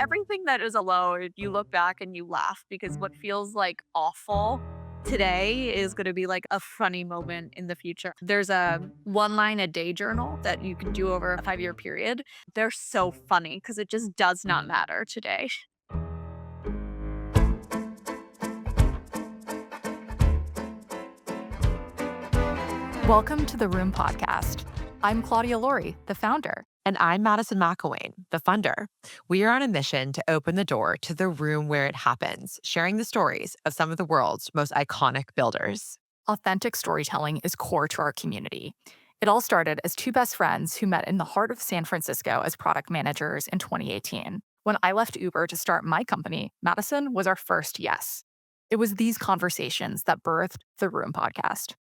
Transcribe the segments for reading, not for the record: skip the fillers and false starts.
everything that is a low, you look back and you laugh because what feels like awful today is going to be like a funny moment in the future. There's a one line a day journal that you can do over a 5-year period. They're so funny because it just does not matter today. Welcome to the Room Podcast. I'm Claudia Laurie, the founder. And I'm Madison McElwain, the funder. We are on a mission to open the door to the room where it happens, sharing the stories of some of the world's most iconic builders. Authentic storytelling is core to our community. It all started as two best friends who met in the heart of San Francisco as product managers in 2018. When I left Uber to start my company, Madison was our first yes. It was these conversations that birthed the Room Podcast.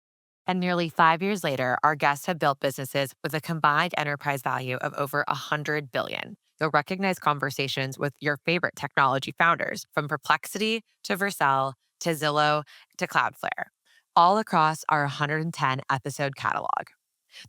And nearly 5 years later, our guests have built businesses with a combined enterprise value of over $100 billion. You'll recognize conversations with your favorite technology founders, from Perplexity to Vercel to Zillow to Cloudflare, all across our 110 episode catalog.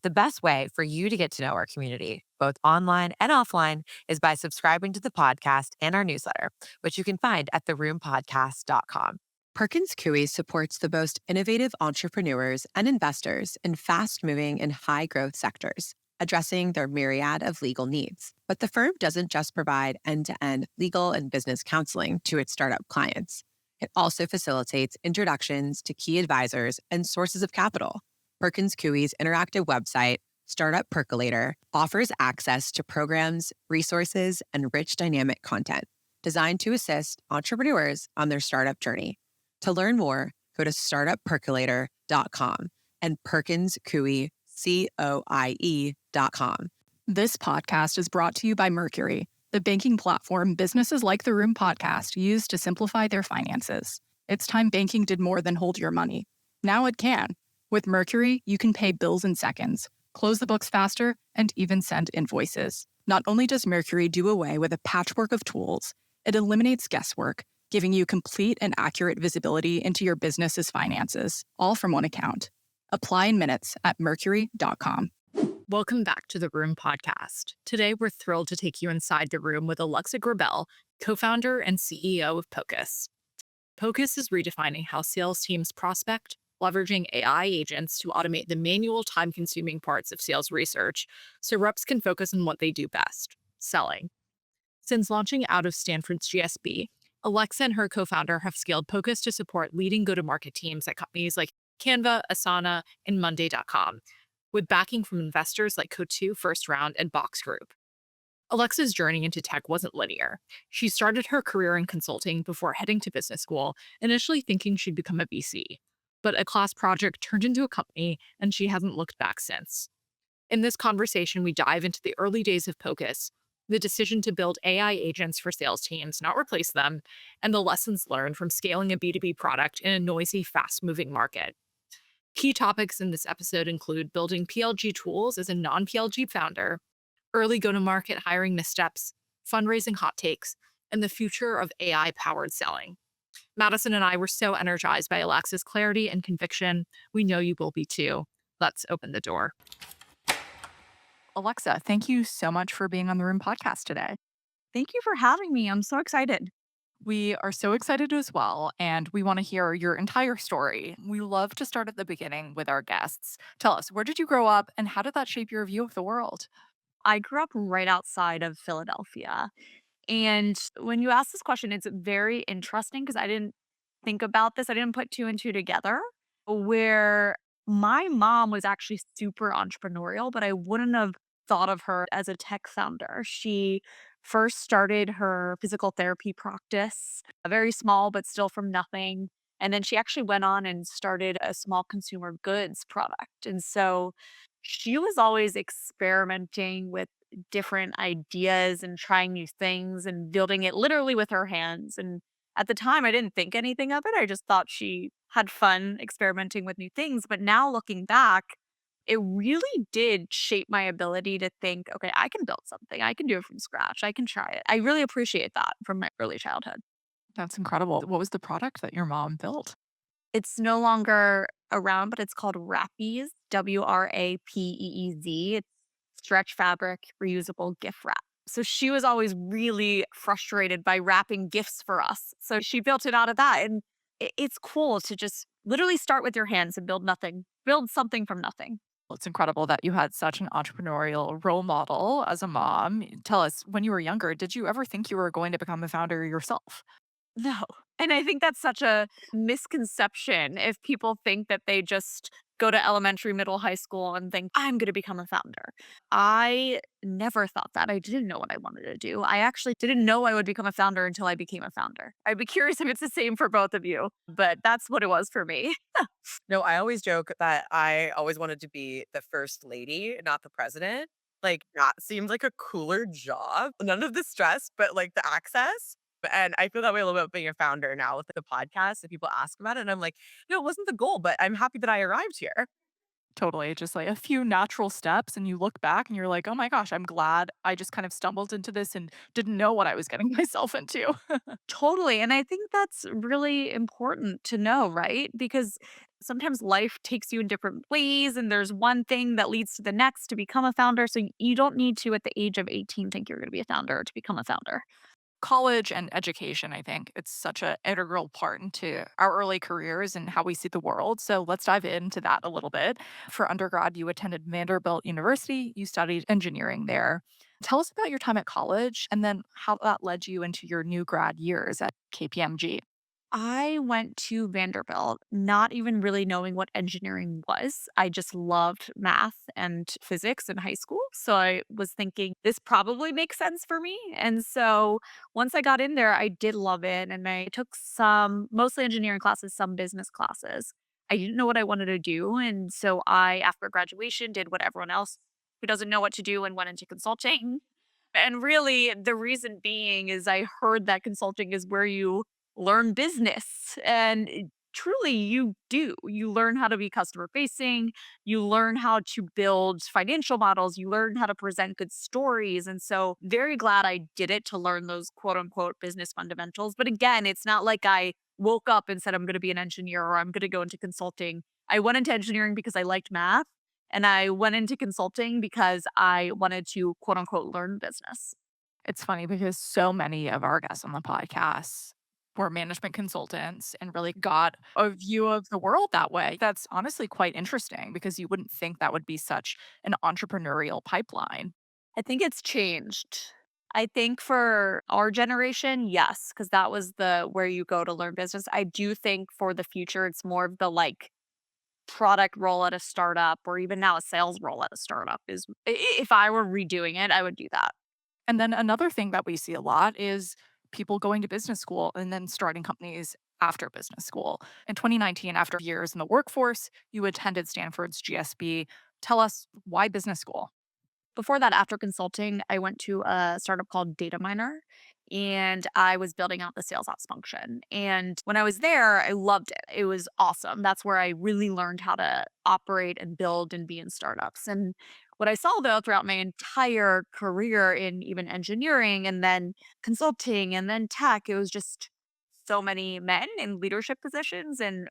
The best way for you to get to know our community, both online and offline, is by subscribing to the podcast and our newsletter, which you can find at theroompodcast.com. Perkins Coie supports the most innovative entrepreneurs and investors in fast-moving and high-growth sectors, addressing their myriad of legal needs. But the firm doesn't just provide end-to-end legal and business counseling to its startup clients. It also facilitates introductions to key advisors and sources of capital. Perkins Coie's interactive website, Startup Percolator, offers access to programs, resources, and rich dynamic content designed to assist entrepreneurs on their startup journey. To learn more, go to startuppercolator.com and perkinscoie.com. This podcast is brought to you by Mercury, the banking platform businesses like the Room Podcast use to simplify their finances. It's time banking did more than hold your money. Now it can. With Mercury, you can pay bills in seconds, close the books faster, and even send invoices. Not only does Mercury do away with a patchwork of tools, it eliminates guesswork, giving you complete and accurate visibility into your business's finances, all from one account. Apply in minutes at mercury.com. Welcome back to the Room Podcast. Today, we're thrilled to take you inside the room with Alexa Grabell, co-founder and CEO of Poucs. Poucs is redefining how sales teams prospect, leveraging AI agents to automate the manual, time-consuming parts of sales research so reps can focus on what they do best, selling. Since launching out of Stanford's GSB, Alexa and her co-founder have scaled Poucs to support leading go-to-market teams at companies like Canva, Asana, and Monday.com, with backing from investors like Coatue First Round and Box Group. Alexa's journey into tech wasn't linear. She started her career in consulting before heading to business school, initially thinking she'd become a VC. But a class project turned into a company, and she hasn't looked back since. In this conversation, we dive into the early days of Poucs, the decision to build AI agents for sales teams, not replace them, and the lessons learned from scaling a B2B product in a noisy, fast-moving market. Key topics in this episode include building PLG tools as a non-PLG founder, early go-to-market hiring missteps, fundraising hot takes, and the future of AI-powered selling. Madison and I were so energized by Alexa's clarity and conviction. We know you will be too. Let's open the door. Alexa, thank you so much for being on the Room Podcast today. Thank you for having me. I'm so excited. We are so excited as well, and we want to hear your entire story. We love to start at the beginning with our guests. Tell us, where did you grow up, and how did that shape your view of the world? I grew up right outside of Philadelphia. And when you ask this question, it's very interesting because I didn't think about this. I didn't put two and two together, where my mom was actually super entrepreneurial, but I wouldn't have thought of her as a tech founder. She first started her physical therapy practice, very small, but still from nothing. And then she actually went on and started a small consumer goods product. And so she was always experimenting with different ideas and trying new things and building it literally with her hands. And at the time, I didn't think anything of it. I just thought she had fun experimenting with new things. But now looking back, it really did shape my ability to think, okay, I can build something. I can do it from scratch. I can try it. I really appreciate that from my early childhood. That's incredible. What was the product that your mom built? It's no longer around, but it's called Wrappies, WRAPEEZ. It's stretch fabric, reusable gift wrap. So she was always really frustrated by wrapping gifts for us. So she built it out of that. And it's cool to just literally start with your hands and build something from nothing. Well, it's incredible that you had such an entrepreneurial role model as a mom. Tell us, when you were younger, did you ever think you were going to become a founder yourself? No. And I think that's such a misconception if people think that they just go to elementary, middle, high school and think, I'm going to become a founder. I never thought that. I didn't know what I wanted to do. I actually didn't know I would become a founder until I became a founder. I'd be curious if it's the same for both of you, but that's what it was for me. No, I always joke that I always wanted to be the first lady, not the president. Like, that seems like a cooler job. None of the stress, but like the access. And I feel that way a little bit about being a founder now with the podcast. And people ask about it, and I'm like, no, it wasn't the goal, but I'm happy that I arrived here. Totally. Just like a few natural steps, and you look back and you're like, oh my gosh, I'm glad I just kind of stumbled into this and didn't know what I was getting myself into. Totally. And I think that's really important to know, right? Because sometimes life takes you in different ways, and there's one thing that leads to the next to become a founder. So you don't need to, at the age of 18, think you're going to be a founder to become a founder. College and education, I think it's such an integral part into our early careers and how we see the world. So let's dive into that a little bit. For undergrad, you attended Vanderbilt University, you studied engineering there. Tell us about your time at college and then how that led you into your new grad years at KPMG. I went to Vanderbilt not even really knowing what engineering was. I just loved math and physics in high school. So I was thinking this probably makes sense for me. And so once I got in there, I did love it. And I took some, mostly engineering classes, some business classes. I didn't know what I wanted to do. And so I, after graduation, did what everyone else who doesn't know what to do and went into consulting. And really, the reason being is I heard that consulting is where you learn business. And truly, you do. You learn how to be customer facing, you learn how to build financial models, you learn how to present good stories. And so, very glad I did it to learn those quote unquote business fundamentals. But again, it's not like I woke up and said, I'm going to be an engineer or I'm going to go into consulting. I went into engineering because I liked math. And I went into consulting because I wanted to quote unquote learn business. It's funny because so many of our guests on the podcast were management consultants and really got a view of the world that way. That's honestly quite interesting because you wouldn't think that would be such an entrepreneurial pipeline. I think it's changed. I think for our generation, yes, because that was the where you go to learn business. I do think for the future, it's more of the like product role at a startup or even now a sales role at a startup is if I were redoing it, I would do that. And then another thing that we see a lot is people going to business school and then starting companies after business school. In 2019, after years in the workforce, you attended Stanford's GSB. Tell us, why business school? Before that, after consulting, I went to a startup called Data Miner and I was building out the sales ops function. And when I was there, I loved it. It was awesome. That's where I really learned how to operate and build and be in startups. And what I saw though throughout my entire career in even engineering and then consulting and then tech, it was just so many men in leadership positions. And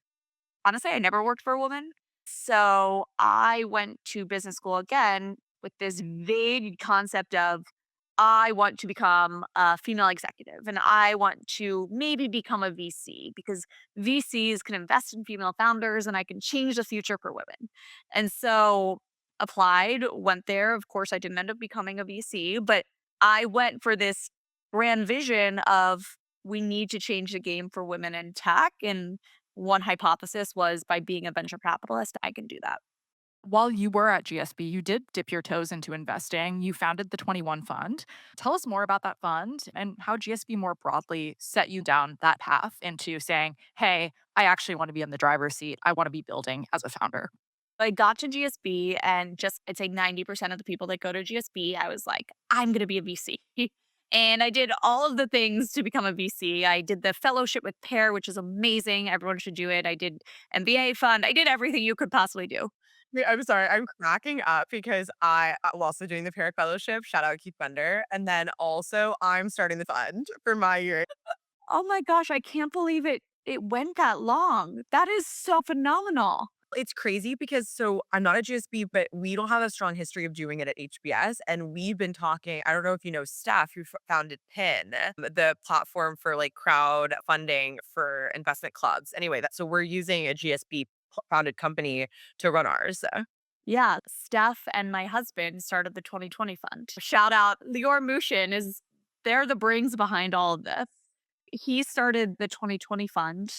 honestly, I never worked for a woman. So I went to business school again with this vague concept of I want to become a female executive and I want to maybe become a VC because VCs can invest in female founders and I can change the future for women. And so applied, went there. Of course, I didn't end up becoming a VC, but I went for this grand vision of we need to change the game for women in tech. And one hypothesis was by being a venture capitalist, I can do that. While you were at GSB, you did dip your toes into investing. You founded the 21 Fund. Tell us more about that fund and how GSB more broadly set you down that path into saying, hey, I actually want to be in the driver's seat. I want to be building as a founder. I got to GSB and just I'd say 90% of the people that go to GSB, I was like, I'm going to be a VC. And I did all of the things to become a VC. I did the fellowship with Pair, which is amazing. Everyone should do it. I did MBA fund. I did everything you could possibly do. Wait, I'm sorry. I'm cracking up because I am also doing the Parrot Fellowship. Shout out Keith Bender. And then also I'm starting the fund for my year. Oh my gosh, I can't believe it went that long. That is so phenomenal. It's crazy because I'm not a GSB, but we don't have a strong history of doing it at HBS. And we've been talking, I don't know if you know Steph, who founded PIN, the platform for like crowd funding for investment clubs. Anyway, so we're using a GSB founded company to run ours. Yeah, Steph and my husband started the 2020 fund. Shout out Lior Mushin is they're the brains behind all of this. He started the 2020 fund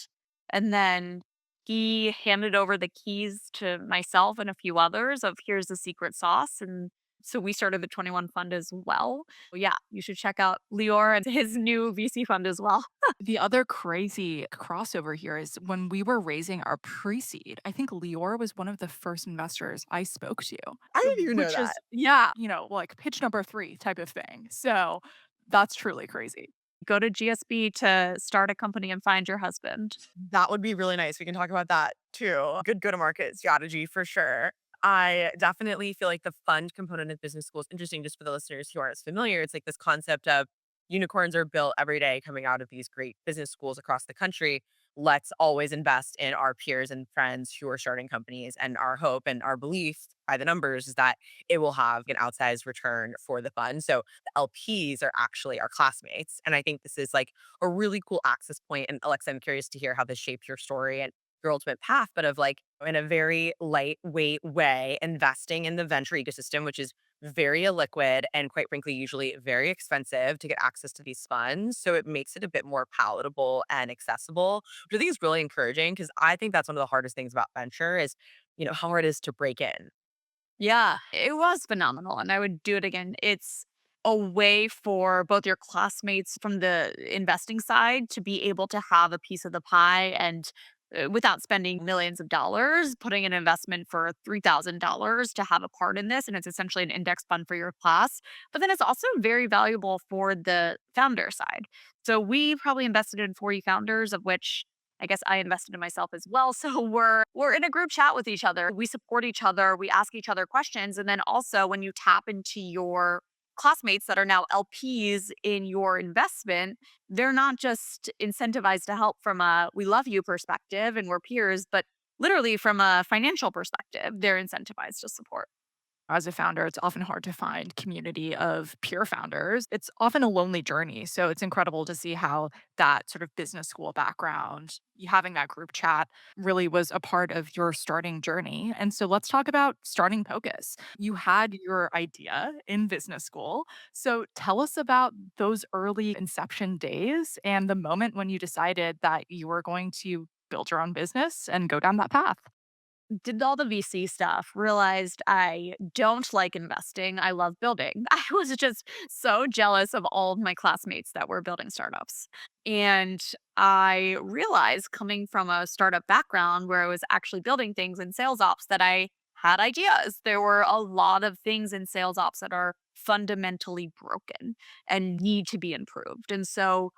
and then he handed over the keys to myself and a few others of here's the secret sauce. And so we started the 21 fund as well. Yeah, you should check out Lior and his new VC fund as well. The other crazy crossover here is when we were raising our pre-seed, I think Lior was one of the first investors I spoke to, I didn't even know which that. is, yeah, like pitch number 3 type of thing. So that's truly crazy. Go to GSB to start a company and find your husband. That would be really nice. We can talk about that too. Good go-to-market strategy for sure. I definitely feel like the fund component of business school is interesting just for the listeners who aren't as familiar. It's like this concept of unicorns are built every day coming out of these great business schools across the country. Let's always invest in our peers and friends who are starting companies. And our hope and our belief by the numbers is that it will have an outsized return for the fund. So the LPs are actually our classmates. And I think this is like a really cool access point. And Alexa, I'm curious to hear how this shaped your story and your ultimate path, but of like in a very lightweight way, investing in the venture ecosystem, which is very illiquid and quite frankly, usually very expensive to get access to these funds. So it makes it a bit more palatable and accessible, which I think is really encouraging because I think that's one of the hardest things about venture is, how hard it is to break in. Yeah, it was phenomenal, and I would do it again. It's a way for both your classmates from the investing side to be able to have a piece of the pie and without spending millions of dollars, putting an investment for $3,000 to have a part in this. And it's essentially an index fund for your class. But then it's also very valuable for the founder side. So we probably invested in 40 founders, of which I guess I invested in myself as well. So we're in a group chat with each other. We support each other. We ask each other questions. And then also when you tap into your classmates that are now LPs in your investment, they're not just incentivized to help from a we love you perspective and we're peers, but literally from a financial perspective, they're incentivized to support. As a founder, it's often hard to find community of peer founders. It's often a lonely journey. So it's incredible to see how that sort of business school background, you having that group chat really was a part of your starting journey. And so let's talk about starting Pocus. You had your idea in business school. So tell us about those early inception days and the moment when you decided that you were going to build your own business and go down that path. Did all the VC stuff, realized I don't like investing. I love building. I was just so jealous of all of my classmates that were building startups. And I realized coming from a startup background where I was actually building things in sales ops that I had ideas. There were a lot of things in sales ops that are fundamentally broken and need to be improved. And so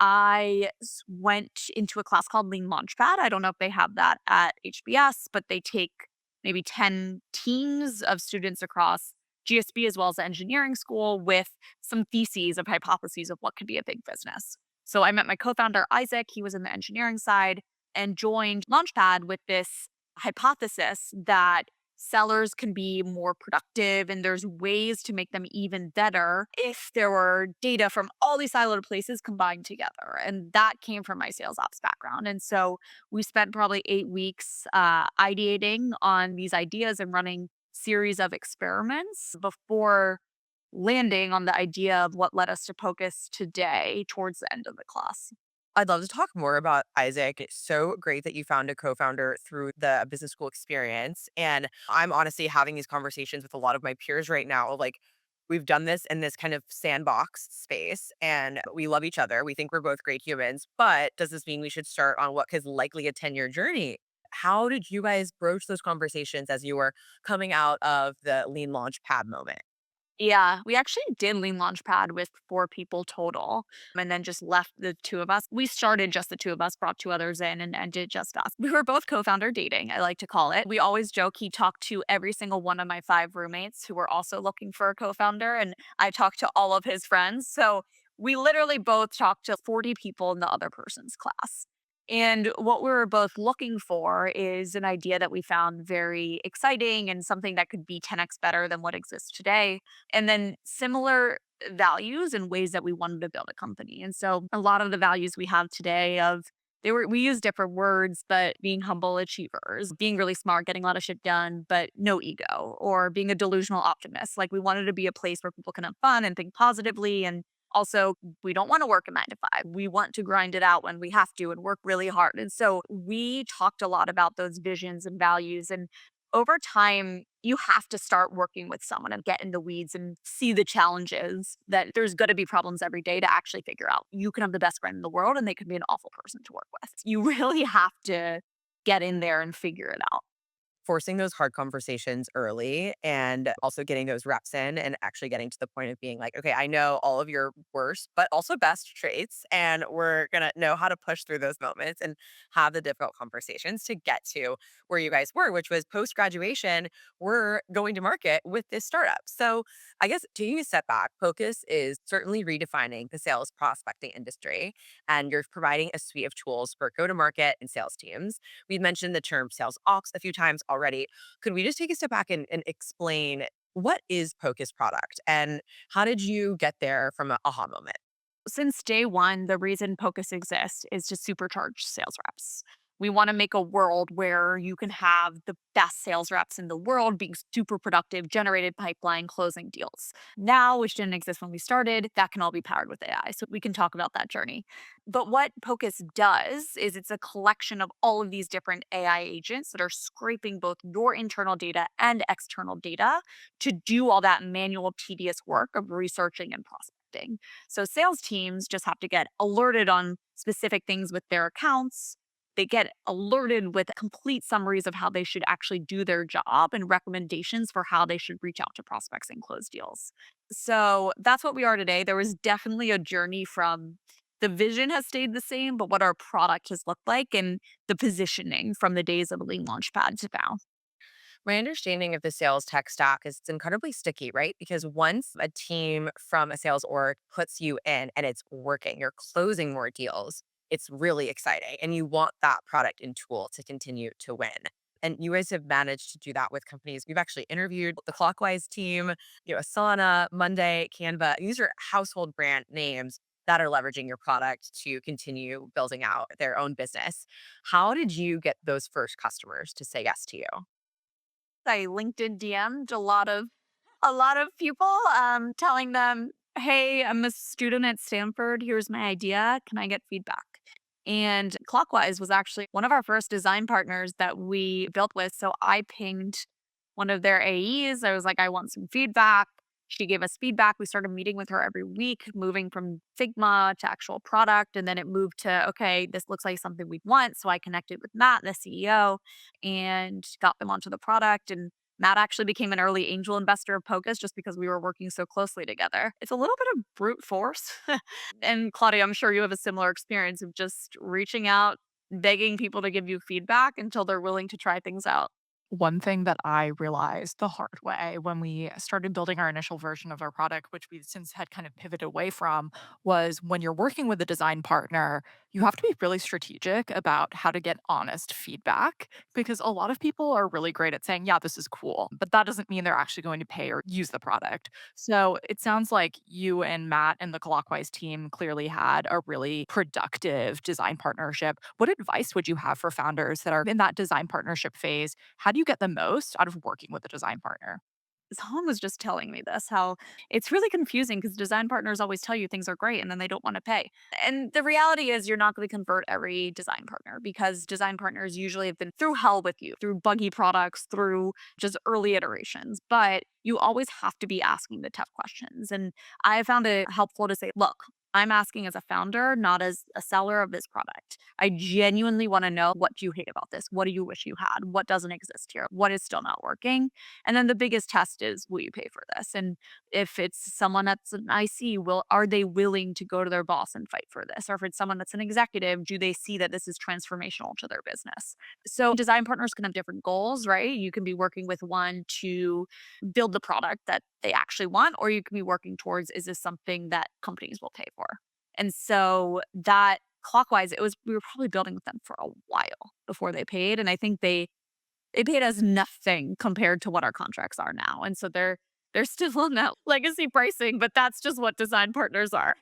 went into a class called Lean Launchpad. I don't know if they have that at HBS, but they take maybe 10 teams of students across GSB as well as the engineering school with some theses of hypotheses of what could be a big business. So I met my co-founder Isaac, he was in the engineering side, and joined Launchpad with this hypothesis that sellers can be more productive and there's ways to make them even better if there were data from all these siloed places combined together. And that came from my sales ops background. And so we spent probably 8 weeks ideating on these ideas and running series of experiments before landing on the idea of what led us to Pocus today towards the end of the class. I'd love to talk more about Isaac. It's so great that you found a co-founder through the business school experience. And I'm honestly having these conversations with a lot of my peers right now. Like, we've done this in this kind of sandbox space and we love each other. We think we're both great humans, but does this mean we should start on what is likely a 10-year journey? How did you guys broach those conversations as you were coming out of the Lean Launchpad moment? Yeah, we actually did Lean Launchpad with 4 people total and then just left the 2 of us. We started just the 2 of us, brought 2 others in and ended just us. We were both co-founder dating, I like to call it. We always joke he talked to every single one of my 5 roommates who were also looking for a co-founder, and I talked to all of his friends. So we literally both talked to 40 people in the other person's class. And what we were both looking for is an idea that we found very exciting and something that could be 10x better than what exists today. And then similar values and ways that we wanted to build a company. And so a lot of the values we have today of we use different words, but being humble achievers, being really smart, getting a lot of shit done, but no ego, or being a delusional optimist. Like we wanted to be a place where people can have fun and think positively. And also, we don't want to work a 9 to 5. We want to grind it out when we have to and work really hard. And so we talked a lot about those visions and values. And over time, you have to start working with someone and get in the weeds and see the challenges that there's going to be problems every day to actually figure out. You can have the best friend in the world and they could be an awful person to work with. You really have to get in there and figure it out. Forcing those hard conversations early and also getting those reps in and actually getting to the point of being like, okay, I know all of your worst, but also best traits. And we're going to know how to push through those moments and have the difficult conversations to get to where you guys were, which was post graduation, we're going to market with this startup. So I guess taking a step back, Pocus is certainly redefining the sales prospecting industry. And you're providing a suite of tools for go to market and sales teams. We've mentioned the term sales ops a few times already. Could we just take a step back and explain what is Pocus product and how did you get there from an aha moment? Since day one, the reason Pocus exists is to supercharge sales reps. We want to make a world where you can have the best sales reps in the world being super productive, generated pipeline, closing deals. Now, which didn't exist when we started, that can all be powered with AI. So we can talk about that journey. But what Pocus does is it's a collection of all of these different AI agents that are scraping both your internal data and external data to do all that manual, tedious work of researching and prospecting. So sales teams just have to get alerted on specific things with their accounts. They get alerted with complete summaries of how they should actually do their job and recommendations for how they should reach out to prospects and close deals. So that's what we are today. There was definitely a journey from the vision has stayed the same, but what our product has looked like and the positioning from the days of Lean Launchpad to now. My understanding of the sales tech stack is it's incredibly sticky, right? Because once a team from a sales org puts you in and it's working, you're closing more deals, it's really exciting. And you want that product and tool to continue to win. And you guys have managed to do that with companies. We've actually interviewed the Clockwise team, Asana, Monday, Canva. These are household brand names that are leveraging your product to continue building out their own business. How did you get those first customers to say yes to you? I LinkedIn DM'd a lot of people, telling them, "Hey, I'm a student at Stanford. Here's my idea. Can I get feedback?" And Clockwise was actually one of our first design partners that we built with. So I pinged one of their AEs. I was like, "I want some feedback." She gave us feedback. We started meeting with her every week, moving from Figma to actual product. And then it moved to, okay, this looks like something we'd want. So I connected with Matt, the CEO, and got them onto the product. And Matt actually became an early angel investor of Pocus just because we were working so closely together. It's a little bit of brute force. And Claudia, I'm sure you have a similar experience of just reaching out, begging people to give you feedback until they're willing to try things out. One thing that I realized the hard way when we started building our initial version of our product, which we've since had kind of pivoted away from, was when you're working with a design partner, you have to be really strategic about how to get honest feedback because a lot of people are really great at saying, yeah, this is cool, but that doesn't mean they're actually going to pay or use the product. So it sounds like you and Matt and the Clockwise team clearly had a really productive design partnership. What advice would you have for founders that are in that design partnership phase? How do you get the most out of working with a design partner? Someone was just telling me this, how it's really confusing because design partners always tell you things are great and then they don't want to pay. And the reality is, you're not going to convert every design partner because design partners usually have been through hell with you, through buggy products, through just early iterations. But you always have to be asking the tough questions. And I found it helpful to say, look, I'm asking as a founder, not as a seller of this product. I genuinely want to know, what do you hate about this? What do you wish you had? What doesn't exist here? What is still not working? And then the biggest test is, will you pay for this? And if it's someone that's an IC, are they willing to go to their boss and fight for this? Or if it's someone that's an executive, do they see that this is transformational to their business? So design partners can have different goals, right? You can be working with one to build the product that they actually want, or you can be working towards, is this something that companies will pay for? And so that clockwise, we were probably building with them for a while before they paid, and I think they paid us nothing compared to what our contracts are now, and so they're still on that legacy pricing, but that's just what design partners are.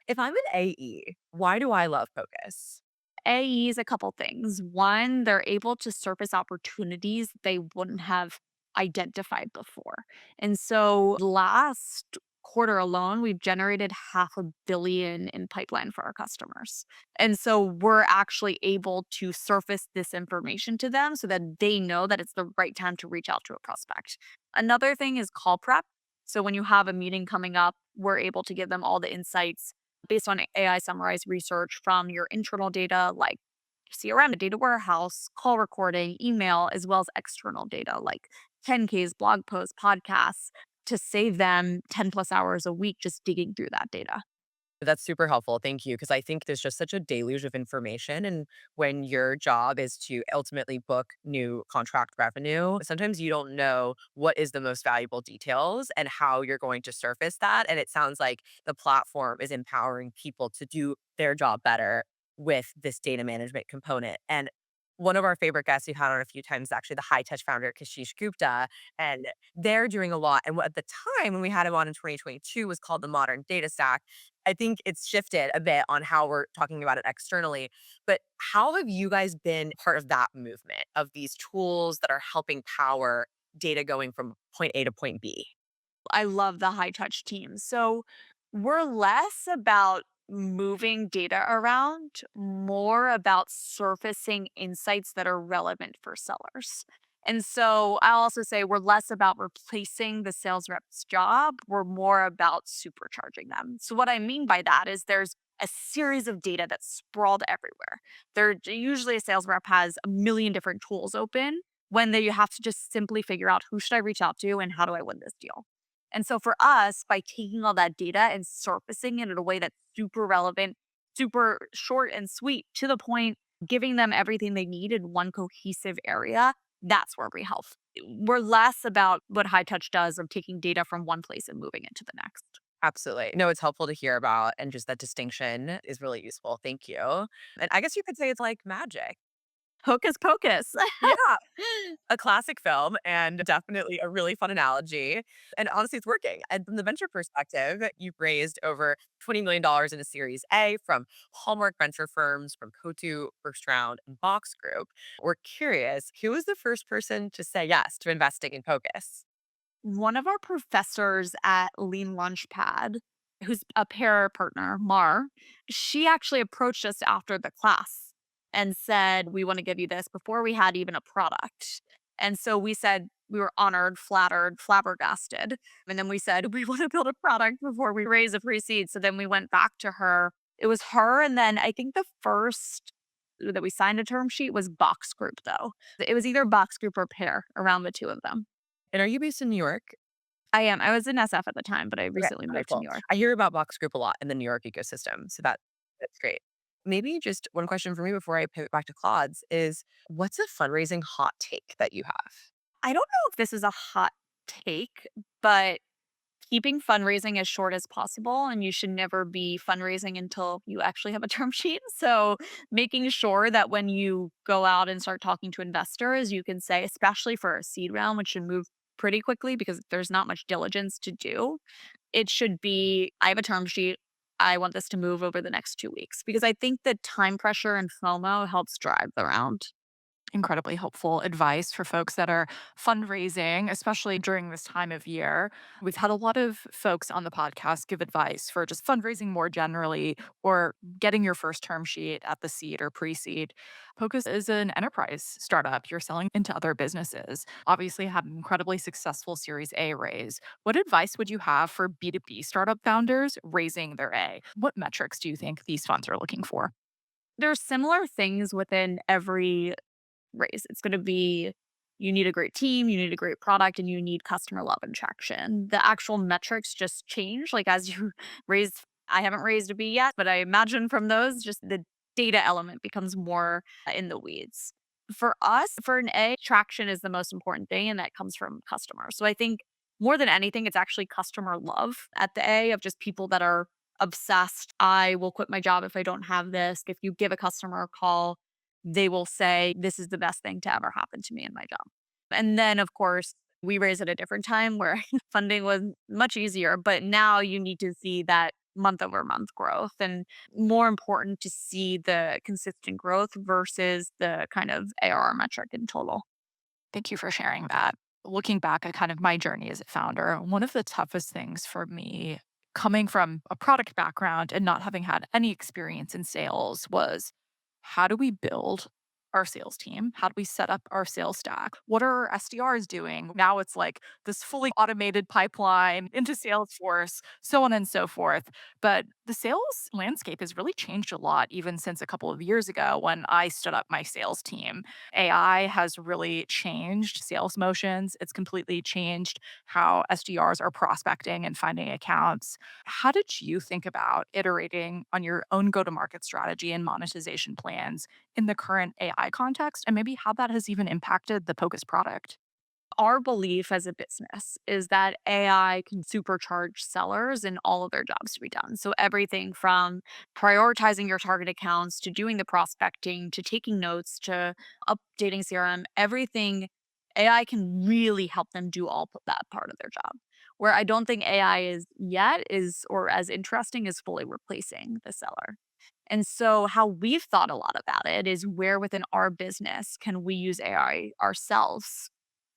If I'm an AE, why do I love Focus? AEs, a couple things. One, they're able to surface opportunities they wouldn't have identified before. And so last quarter alone, we've generated 500 million in pipeline for our customers. And so we're actually able to surface this information to them so that they know that it's the right time to reach out to a prospect. Another thing is call prep. So when you have a meeting coming up, we're able to give them all the insights based on AI summarized research from your internal data like CRM, data warehouse, call recording, email, as well as external data like 10Ks, blog posts, podcasts to save them 10 plus hours a week just digging through that data. That's super helpful. Thank you. Because I think there's just such a deluge of information. And when your job is to ultimately book new contract revenue, sometimes you don't know what is the most valuable details and how you're going to surface that. And it sounds like the platform is empowering people to do their job better with this data management component. And one of our favorite guests we've had on a few times, is actually the high touch founder, Kashish Gupta, and they're doing a lot. And at the time when we had him on in 2022 was called the modern data stack. I think it's shifted a bit on how we're talking about it externally. But how have you guys been part of that movement of these tools that are helping power data going from point A to point B? I love the high touch team. So we're less about moving data around, more about surfacing insights that are relevant for sellers. And so I'll also say we're less about replacing the sales rep's job. We're more about supercharging them. So what I mean by that is there's a series of data that's sprawled everywhere. There usually a sales rep has a million different tools open when you have to just simply figure out who should I reach out to and how do I win this deal. And so for us, by taking all that data and surfacing it in a way that's super relevant, super short and sweet, to the point, giving them everything they need in one cohesive area, that's where we help. We're less about what high touch does of taking data from one place and moving it to the next. Absolutely. No, it's helpful to hear about. And just that distinction is really useful. Thank you. And I guess you could say it's like magic. Hocus pocus. Yeah. A classic film and definitely a really fun analogy. And honestly, it's working. And from the venture perspective, you've raised over $20 million in a Series A from Hallmark venture firms, from Cotu, First Round, and Box Group. We're curious, who was the first person to say yes to investing in Pocus? One of our professors at Lean Launchpad, who's a pair partner, Mar, she actually approached us after the class and said, "We want to give you this," before we had even a product. And so we said, we were honored, flattered, flabbergasted. And then we said, "We want to build a product before we raise a pre seed." So then we went back to her. It was her. And then I think the first that we signed a term sheet was Box Group, though. It was either Box Group or Pair around the two of them. And are you based in New York? I am. I was in SF at the time, but I Okay, recently moved to wonderful. New York. I hear about Box Group a lot in the New York ecosystem. So that's great. Maybe just one question for me before I pivot back to Claude's is what's a fundraising hot take that you have? I don't know if this is a hot take, but keeping fundraising as short as possible, and you should never be fundraising until you actually have a term sheet. So, making sure that when you go out and start talking to investors, you can say, especially for a seed round, which should move pretty quickly because there's not much diligence to do, it should be, I have a term sheet. I want this to move over the next 2 weeks because I think the time pressure and FOMO helps drive the round. Incredibly helpful advice for folks that are fundraising, especially during this time of year. We've had a lot of folks on the podcast give advice for just fundraising more generally or getting your first term sheet at the seed or pre seed. Pocus is an enterprise startup. You're selling into other businesses. Obviously, had an incredibly successful Series A raise. What advice would you have for B2B startup founders raising their A? What metrics do you think these funds are looking for? There's similar things within every raise. It's going to be you need a great team, you need a great product, and you need customer love and traction. The actual metrics just change. Like as you raise, I haven't raised a B yet, but I imagine from those, just the data element becomes more in the weeds. For us, for an A, traction is the most important thing, and that comes from customers. So I think more than anything, it's actually customer love at the A of just people that are obsessed. I will quit my job if I don't have this. If you give a customer a call, they will say, this is the best thing to ever happen to me in my job. And then, of course, we raised at a different time where funding was much easier, but now you need to see that month over month growth and more important to see the consistent growth versus the kind of ARR metric in total. Thank you for sharing that. Looking back at kind of my journey as a founder, one of the toughest things for me coming from a product background and not having had any experience in sales was how do we build our sales team? How do we set up our sales stack? What are our SDRs doing? Now it's like this fully automated pipeline into Salesforce, so on and so forth. But the sales landscape has really changed a lot, even since a couple of years ago when I stood up my sales team. AI has really changed sales motions. It's completely changed how SDRs are prospecting and finding accounts. How did you think about iterating on your own go to market strategy and monetization plans in the current AI context, and maybe how that has even impacted the Pocus product? Our belief as a business is that AI can supercharge sellers and all of their jobs to be done. So, everything from prioritizing your target accounts to doing the prospecting to taking notes to updating CRM, everything AI can really help them do that part of their job. Where I don't think AI is yet is or as interesting as fully replacing the seller. And so, how we've thought a lot about it is where within our business can we use AI ourselves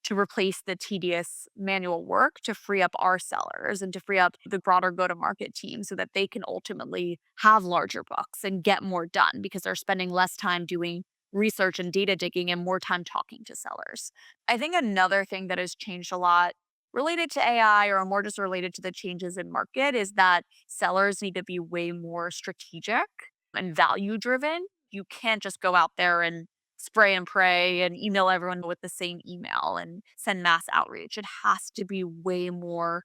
to replace the tedious manual work to free up our sellers and to free up the broader go to market team so that they can ultimately have larger books and get more done because they're spending less time doing research and data digging and more time talking to sellers. I think another thing that has changed a lot related to AI or more just related to the changes in market is that sellers need to be way more strategic and value driven. You can't just go out there and spray and pray and email everyone with the same email and send mass outreach. It has to be way more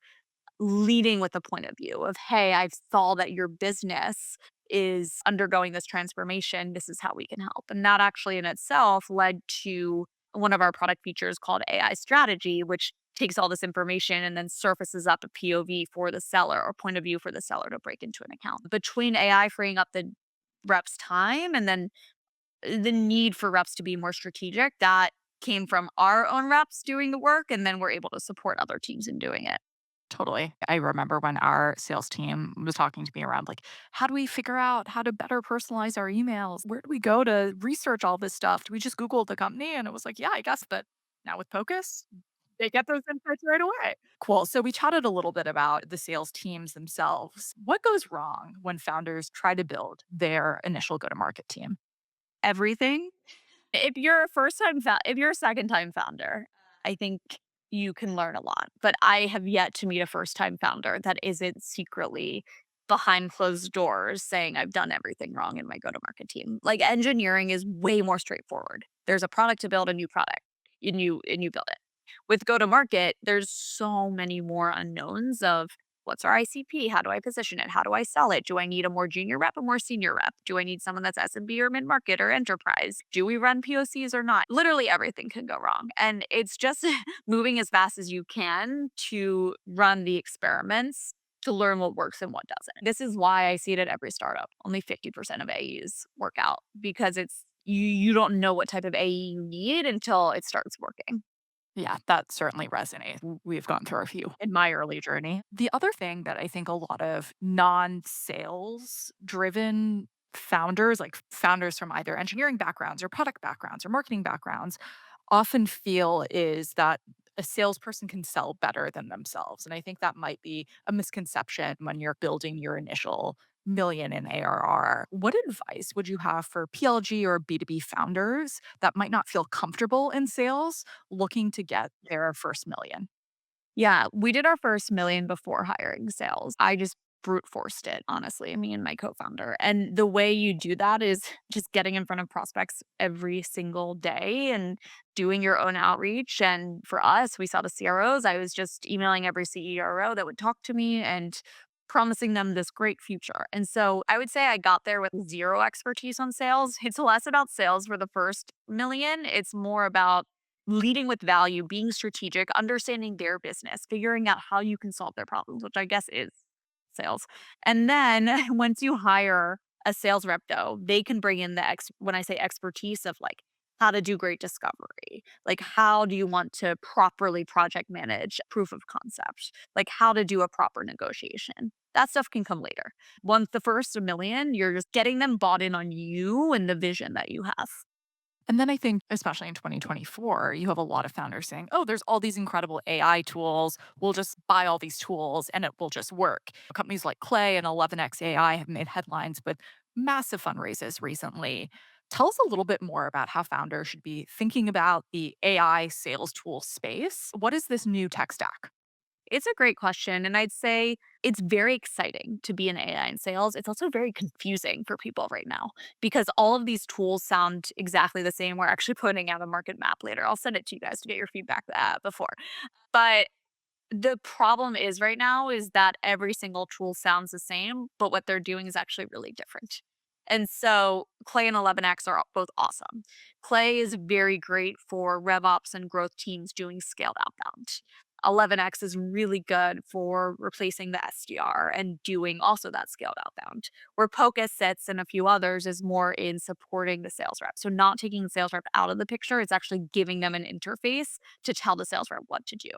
leading with a point of view of, hey, I saw that your business is undergoing this transformation. This is how we can help. And that actually in itself led to one of our product features called AI strategy, which takes all this information and then surfaces up a POV for the seller or point of view for the seller to break into an account. Between AI freeing up the reps time and then the need for reps to be more strategic, that came from our own reps doing the work, and then we're able to support other teams in doing it. Totally. I remember when our sales team was talking to me around like, how do we figure out how to better personalize our emails? Where do we go to research all this stuff? Do we just Google the company? And it was like, yeah, I guess. But now with Pocus, they get those insights right away. Cool. So we chatted a little bit about the sales teams themselves. What goes wrong when founders try to build their initial go to market team? Everything. If you're a if you're a second time founder, I think you can learn a lot. But I have yet to meet a first time founder that isn't secretly behind closed doors saying I've done everything wrong in my go to market team. Like engineering is way more straightforward. There's a product to build, a new product, and you build it. With go to market, there's so many more unknowns of what's our ICP? How do I position it? How do I sell it? Do I need a more junior rep, a more senior rep? Do I need someone that's SMB or mid market or enterprise? Do we run POCs or not? Literally everything can go wrong. And it's just moving as fast as you can to run the experiments to learn what works and what doesn't. This is why I see it at every startup. Only 50% of AEs work out because you don't know what type of AE you need until it starts working. Yeah, that certainly resonates. We've gone through a few in my early journey. The other thing that I think a lot of non sales driven founders, like founders from either engineering backgrounds or product backgrounds or marketing backgrounds, often feel is that a salesperson can sell better than themselves. And I think that might be a misconception when you're building your initial million in ARR. What advice would you have for PLG or B2B founders that might not feel comfortable in sales looking to get their first million? Yeah, we did our first million before hiring sales. I just brute forced it, honestly, me and my co-founder. And the way you do that is just getting in front of prospects every single day and doing your own outreach. And for us, we saw the CROs. I was just emailing every CRO that would talk to me and promising them this great future. And so I would say I got there with zero expertise on sales. It's less about sales for the first million. It's more about leading with value, being strategic, understanding their business, figuring out how you can solve their problems, which I guess is sales. And then once you hire a sales rep though, they can bring in the when I say expertise of like how to do great discovery, like how do you want to properly project manage proof of concept, like how to do a proper negotiation. That stuff can come later. Once the first 1 million, you're just getting them bought in on you and the vision that you have. And then I think, especially in 2024, you have a lot of founders saying, oh, there's all these incredible AI tools. We'll just buy all these tools and it will just work. Companies like Clay and 11x AI have made headlines with massive fundraisers recently. Tell us a little bit more about how founders should be thinking about the AI sales tool space. What is this new tech stack? It's a great question. And I'd say it's very exciting to be in AI in sales. It's also very confusing for people right now because all of these tools sound exactly the same. We're actually putting out a market map later. I'll send it to you guys to get your feedback before. But the problem is right now is that every single tool sounds the same, but what they're doing is actually really different. And so Clay and 11x are both awesome. Clay is very great for RevOps and growth teams doing scaled outbound. 11x is really good for replacing the SDR and doing also that scaled outbound. Where Pocus sits and a few others is more in supporting the sales rep. So not taking the sales rep out of the picture, it's actually giving them an interface to tell the sales rep what to do.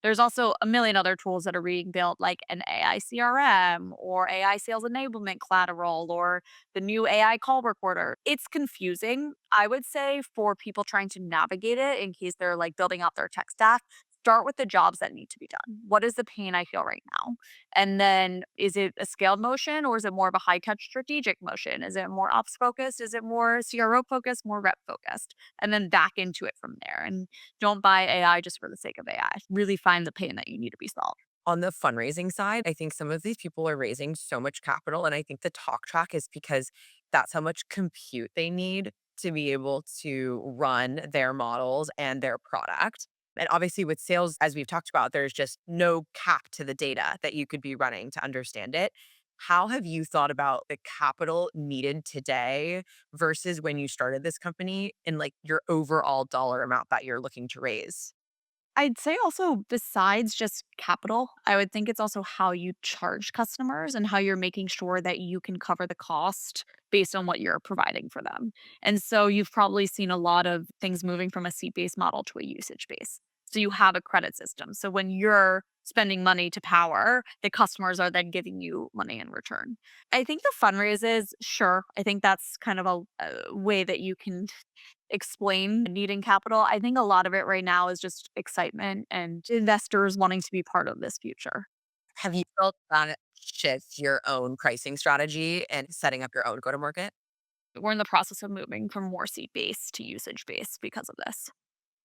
There's also a million other tools that are being built, like an AI CRM or AI sales enablement collateral or the new AI call recorder. It's confusing, I would say, for people trying to navigate it in case they're like building out their tech stack. Start with the jobs that need to be done. What is the pain I feel right now? And then is it a scaled motion or is it more of a high touch strategic motion? Is it more ops focused? Is it more CRO focused, more rep focused? And then back into it from there. And don't buy AI just for the sake of AI. Really find the pain that you need to be solved. On the fundraising side, I think some of these people are raising so much capital. And I think the talk track is because that's how much compute they need to be able to run their models and their product. And obviously, with sales, as we've talked about, there's just no cap to the data that you could be running to understand it. How have you thought about the capital needed today versus when you started this company and like your overall dollar amount that you're looking to raise? I'd say also besides just capital, I would think it's also how you charge customers and how you're making sure that you can cover the cost based on what you're providing for them. And so you've probably seen a lot of things moving from a seat-based model to a usage base. So you have a credit system. So when you're spending money to power, the customers are then giving you money in return. I think the fundraisers, sure, I think that's kind of a way that you can explain needing capital. I think a lot of it right now is just excitement and investors wanting to be part of this future. Have you felt that shift your own pricing strategy and setting up your own go to market? We're in the process of moving from more seat based to usage based because of this.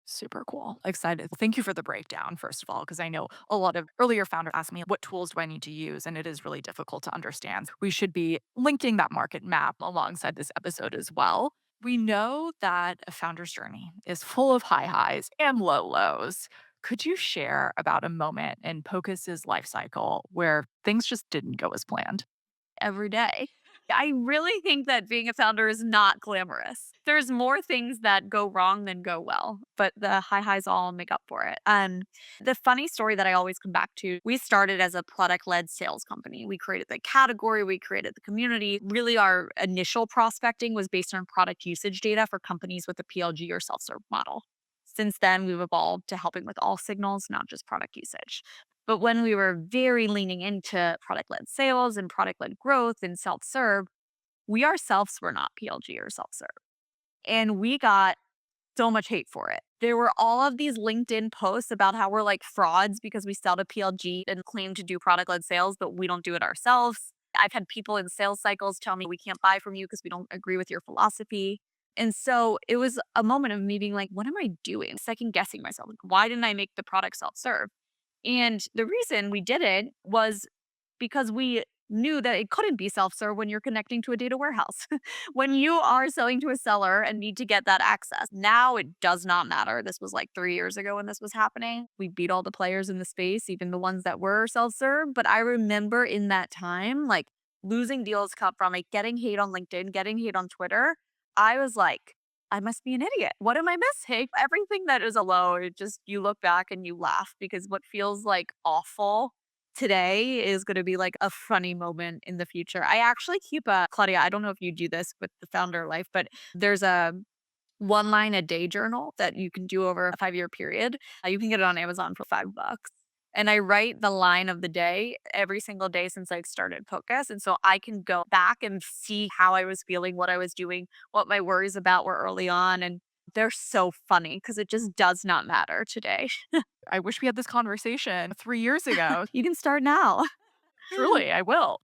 Super cool. Excited. Thank you for the breakdown, first of all, because I know a lot of earlier founders ask me, what tools do I need to use? And it is really difficult to understand. We should be linking that market map alongside this episode as well. We know that a founder's journey is full of high highs and low lows. Could you share about a moment in Pocus's life cycle where things just didn't go as planned? Every day. I really think that being a founder is not glamorous. There's more things that go wrong than go well, but the high highs all make up for it. The funny story that I always come back to, we started as a product led sales company. We created the category, we created the community. Really, our initial prospecting was based on product usage data for companies with a PLG or self serve model. Since then, we've evolved to helping with all signals, not just product usage. But when we were very leaning into product led sales and product led growth and self serve, we ourselves were not PLG or self serve. And we got so much hate for it. There were all of these LinkedIn posts about how we're like frauds because we sell to PLG and claim to do product led sales, but we don't do it ourselves. I've had people in sales cycles tell me we can't buy from you because we don't agree with your philosophy. And so it was a moment of me being like, what am I doing? Second guessing myself. Like, why didn't I make the product self serve? And the reason we did it was because we knew that it couldn't be self-serve when you're connecting to a data warehouse. When you are selling to a seller and need to get that access, now it does not matter. This was like 3 years ago when this was happening. We beat all the players in the space, even the ones that were self-serve. But I remember in that time, like losing deals come from like getting hate on LinkedIn, getting hate on Twitter. I was like, I must be an idiot. What am I missing? Everything that is a low, it just you look back and you laugh because what feels like awful today is going to be like a funny moment in the future. I actually keep a Claudia, I don't know if you do this with the founder life, but there's a one line a day journal that you can do over a 5-year period. You can get it on Amazon for $5. And I write the line of the day every single day since I started Pocus. And so I can go back and see how I was feeling, what I was doing, what my worries about were early on. And they're so funny because it just does not matter today. I wish we had this conversation 3 years ago. You can start now. Truly, I will.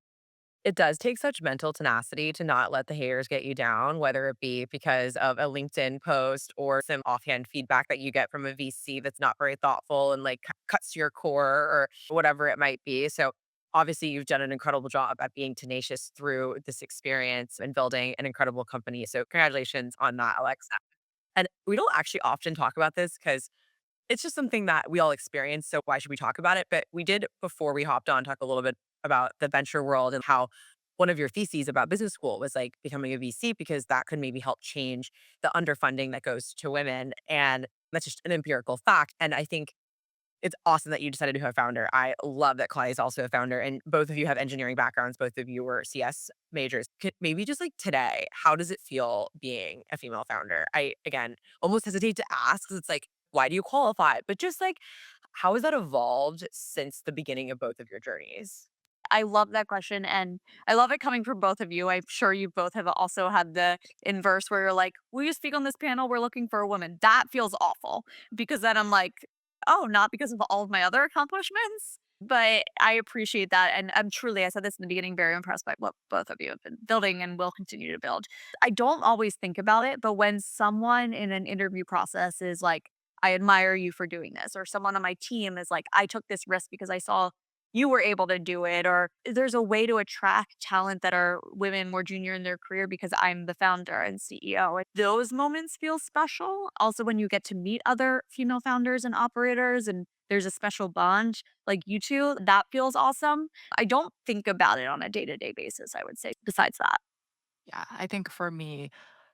It does take such mental tenacity to not let the haters get you down, whether it be because of a LinkedIn post or some offhand feedback that you get from a VC that's not very thoughtful and like cuts to your core or whatever it might be. So, obviously, you've done an incredible job at being tenacious through this experience and building an incredible company. So, congratulations on that, Alexa. And we don't actually often talk about this because it's just something that we all experience, so why should we talk about it? But we did, before we hopped on, talk a little bit about the venture world and how one of your theses about business school was, like, becoming a VC because that could maybe help change the underfunding that goes to women, and that's just an empirical fact, and I think it's awesome that you decided to have a founder. I love that Claudia is also a founder, and both of you have engineering backgrounds, both of you were CS majors. Could maybe just, like, today, how does it feel being a female founder? I, again, almost hesitate to ask 'cause it's like, why do you qualify? But just, like, how has that evolved since the beginning of both of your journeys? I love that question, and I love it coming from both of you. I'm sure you both have also had the inverse where you're like, "Will you speak on this panel? We're looking for a woman." That feels awful because then I'm like, "Oh, not because of all of my other accomplishments." But I appreciate that, and I'm truly, I said this in the beginning, very impressed by what both of you have been building and will continue to build. I don't always think about it, but when someone in an interview process is like, "I admire you for doing this," or someone on my team is like, "I took this risk because I saw you were able to do it," or there's a way to attract talent that are women more junior in their career because I'm the founder and CEO. And those moments feel special. Also, when you get to meet other female founders and operators and there's a special bond like you two, that feels awesome. I don't think about it on a day to day basis, I would say, besides that. Yeah, I think for me,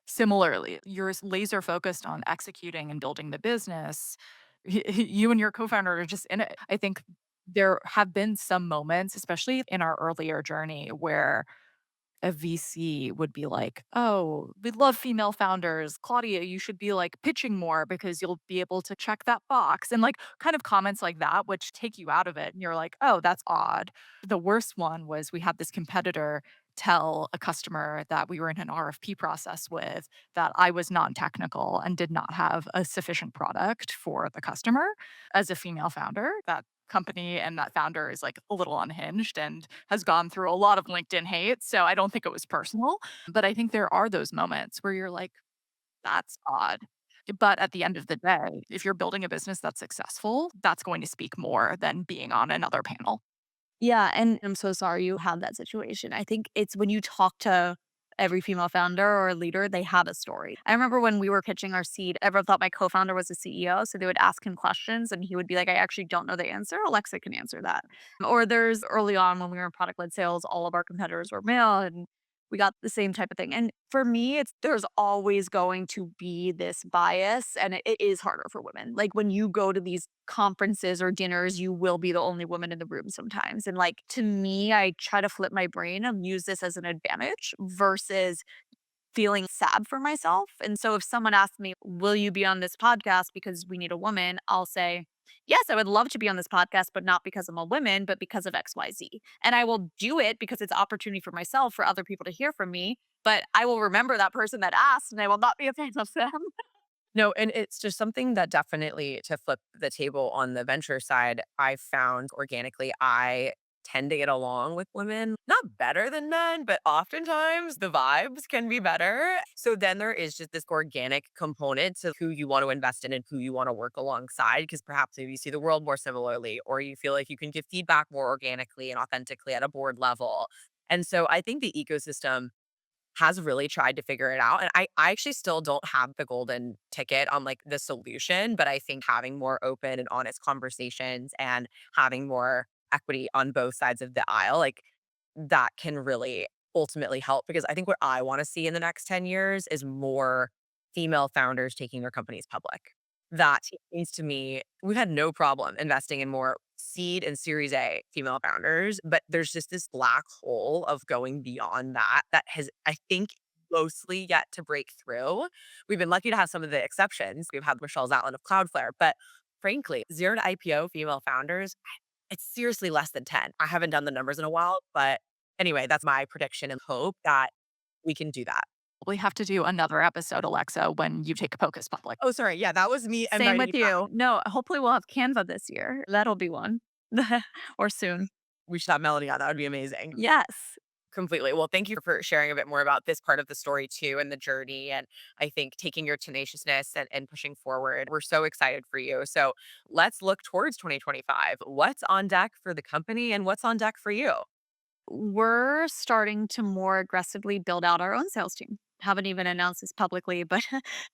similarly, you're laser focused on executing and building the business. You and your co-founder are just in it. I think there have been some moments, especially in our earlier journey, where a VC would be like, "Oh, we love female founders. Claudia, you should be like pitching more because you'll be able to check that box." And like kind of comments like that, which take you out of it. And you're like, "Oh, that's odd." The worst one was we had this competitor tell a customer that we were in an RFP process with that I was non-technical and did not have a sufficient product for the customer. As a female founder, that company and that founder is like a little unhinged and has gone through a lot of LinkedIn hate. So I don't think it was personal. But I think there are those moments where you're like, that's odd. But at the end of the day, if you're building a business that's successful, that's going to speak more than being on another panel. Yeah, and I'm so sorry you had that situation. I think it's when you talk to every female founder or leader, they have a story. I remember when we were pitching our seed, everyone thought my co-founder was the CEO, so they would ask him questions and he would be like, "I actually don't know the answer. Alexa can answer that." Or there's early on when we were in product-led sales, all of our competitors were male and we got the same type of thing. And for me, it's there's always going to be this bias and it is harder for women. Like when you go to these conferences or dinners, you will be the only woman in the room sometimes. And like to me, I try to flip my brain and use this as an advantage versus feeling sad for myself. And so if someone asks me, "Will you be on this podcast because we need a woman?" I'll say, "Yes, I would love to be on this podcast, but not because I'm a woman, but because of XYZ." And I will do it because it's opportunity for myself for other people to hear from me. But I will remember that person that asked and I will not be a fan of them. No, and it's just something that definitely, to flip the table on the venture side, I found organically I tend to get along with women, not better than men, but oftentimes the vibes can be better. So then there is just this organic component to who you want to invest in and who you want to work alongside, because perhaps maybe you see the world more similarly, or you feel like you can give feedback more organically and authentically at a board level. And so I think the ecosystem has really tried to figure it out. And I actually still don't have the golden ticket on like the solution, but I think having more open and honest conversations and having more equity on both sides of the aisle, like that can really ultimately help, because I think what I want to see in the next 10 years is more female founders taking their companies public. That seems to me, we've had no problem investing in more seed and Series A female founders, but there's just this black hole of going beyond that that has, I think, mostly yet to break through. We've been lucky to have some of the exceptions. We've had Michelle Zatlin of Cloudflare, but frankly, zero to IPO female founders, it's seriously less than 10. I haven't done the numbers in a while, but anyway, that's my prediction and hope that we can do that. We have to do another episode, Alexa, when you take Pocus public. Oh, sorry. Yeah, that was me Same inviting with you back. you. No, hopefully we'll have Canva this year. That'll be one. Or soon. We should have Melanie on. That would be amazing. Yes. Completely. Well, thank you for sharing a bit more about this part of the story too and the journey. And I think taking your tenaciousness and pushing forward. We're so excited for you. So let's look towards 2025. What's on deck for the company and what's on deck for you? We're starting to more aggressively build out our own sales team. Haven't even announced this publicly, but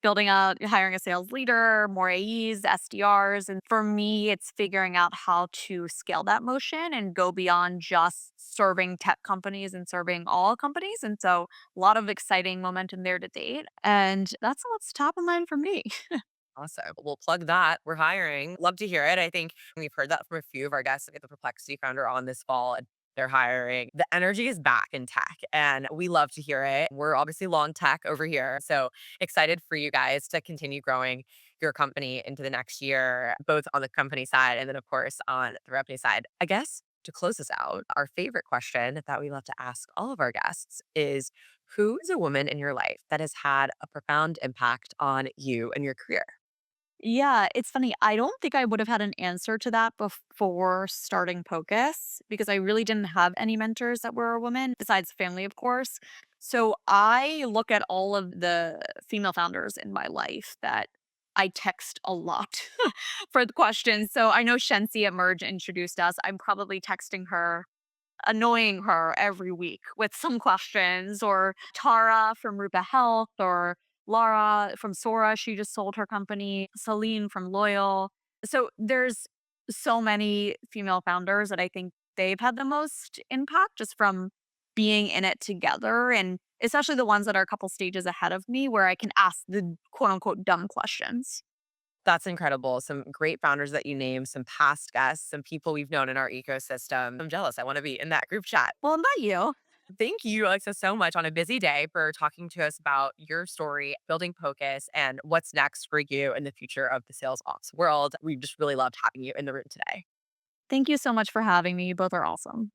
building out, hiring a sales leader, more AEs, SDRs. And for me, it's figuring out how to scale that motion and go beyond just serving tech companies and serving all companies. And so a lot of exciting momentum there to date. And that's what's top of mind for me. Awesome. We'll plug that. We're hiring. Love to hear it. I think we've heard that from a few of our guests. We get the Perplexity founder on this fall and they're hiring. The energy is back in tech and we love to hear it. We're obviously long tech over here. So excited for you guys to continue growing your company into the next year, both on the company side and then, of course, on the revenue side. I guess to close this out, our favorite question that we love to ask all of our guests is who is a woman in your life that has had a profound impact on you and your career? Yeah, it's funny. I don't think I would have had an answer to that before starting Pocus because I really didn't have any mentors that were a woman besides family, of course. So I look at all of the female founders in my life that I text a lot for the questions. So I know Shensi at Merge introduced us. I'm probably texting her annoying her every week with some questions, or Tara from Rupa Health, or Laura from Sora. She just sold her company. Celine from Loyal. So there's so many female founders that I think they've had the most impact just from being in it together. And especially the ones that are a couple stages ahead of me where I can ask the quote unquote dumb questions. That's incredible. Some great founders that you named, some past guests, some people we've known in our ecosystem. I'm jealous. I want to be in that group chat. Well, not you. Thank you, Alexa, so much on a busy day for talking to us about your story, building Pocus, and what's next for you in the future of the sales ops world. We just really loved having you in the room today. Thank you so much for having me. You both are awesome.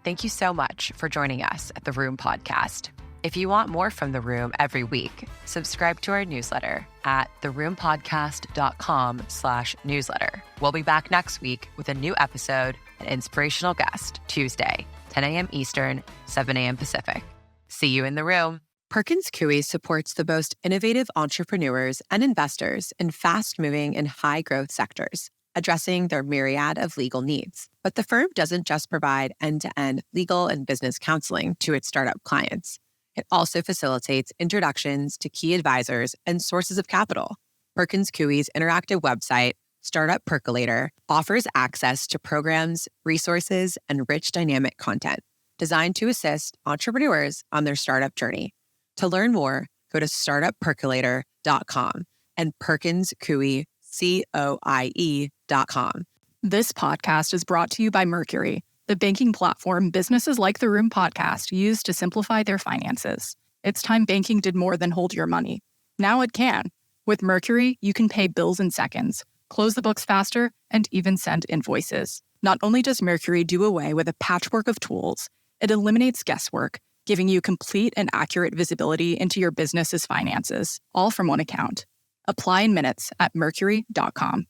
Thank you so much for joining us at The Room podcast. If you want more from The Room every week, subscribe to our newsletter at theroompodcast.com/newsletter. We'll be back next week with a new episode and inspirational guest, Tuesday, 10 a.m. Eastern, 7 a.m. Pacific. See you in the room. Perkins Coie supports the most innovative entrepreneurs and investors in fast-moving and high-growth sectors, addressing their myriad of legal needs. But the firm doesn't just provide end-to-end legal and business counseling to its startup clients. It also facilitates introductions to key advisors and sources of capital. Perkins Coie's interactive website, Startup Percolator, offers access to programs, resources, and rich dynamic content designed to assist entrepreneurs on their startup journey. To learn more, go to startuppercolator.com and perkinscoie.com. This podcast is brought to you by Mercury, the banking platform businesses like the Room podcast use to simplify their finances. It's time banking did more than hold your money. Now it can. With Mercury, you can pay bills in seconds, close the books faster, and even send invoices. Not only does Mercury do away with a patchwork of tools, it eliminates guesswork, giving you complete and accurate visibility into your business's finances, all from one account. Apply in minutes at mercury.com.